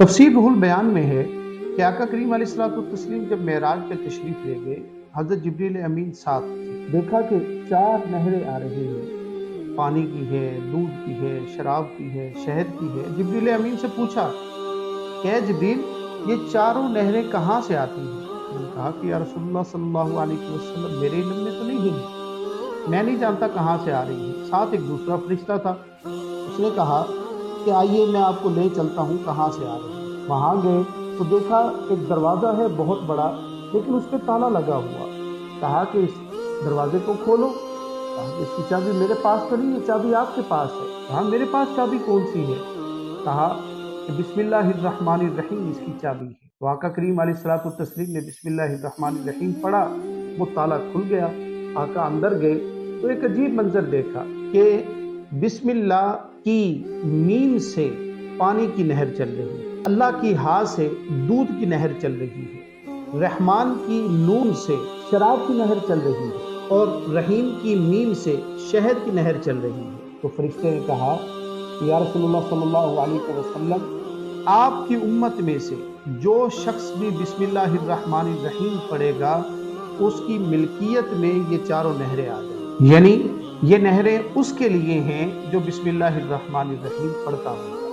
तफसीर रूहुल बयान में है कि आका करीम अलैहिस्सलाम जब मेराज पे तशरीफ ले गए, हजरत जिब्रील अमीन साथ थे। देखा कि 4 नहरें आ रही हैं, पानी की है, दूध की है, शराब की है, शहद की है। जिब्रील अमीन से पूछा कि जिब्रील, ये चारों नहरें कहाँ से आती हैं? उन्होंने कहा कि या रसूलुल्लाह सल्लल्लाहु अलैहि वसल्लम, मेरे इल्म में तो नहीं है, मैं नहीं जानता कहाँ से आ रही है। साथ एक दूसरा फरिश्ता था, उसने कहा कि आइए मैं आपको ले चलता हूँ कहाँ से आ रही है। वहाँ गए तो देखा एक दरवाज़ा है बहुत बड़ा, लेकिन उस पर ताला लगा हुआ। कहा कि इस दरवाजे को खोलो। कहा कि इसकी चाबी मेरे पास तो नहीं है, चाबी आपके पास है। कहा मेरे पास चाबी कौन सी है? कहा कि बिस्मिल्लाहिर्रहमानिर्रहीम इसकी चाबी है। तो आका करीम अलैहिस्सलातु तस्लीम ने बिस्मिल्लाहिर्रहमानिर्रहीम पढ़ा, वो ताला खुल गया। आका अंदर गए तो एक अजीब मंजर देखा कि बिस्मिल्लाह की मीम से पानी की नहर चल रही है, अल्लाह की हा से दूध की नहर चल रही है, रहमान की नून से शराब की नहर चल रही है और रहीम की मीम से शहद की नहर चल रही है। तो फरिश्ते ने कहा कि या रसूलुल्लाह सल्लल्लाहु अलैहि वसल्लम, आपकी उम्मत में से जो शख्स भी बिस्मिल्लाहिर्रहमानिर्रहीम पढ़ेगा, उसकी मिल्कियत में ये चारों नहरें आ जाएंगी। यानी ये नहरें उसके लिए हैं जो बिस्मिल्लाहिर्रहमानिर्रहीम पढ़ता हो।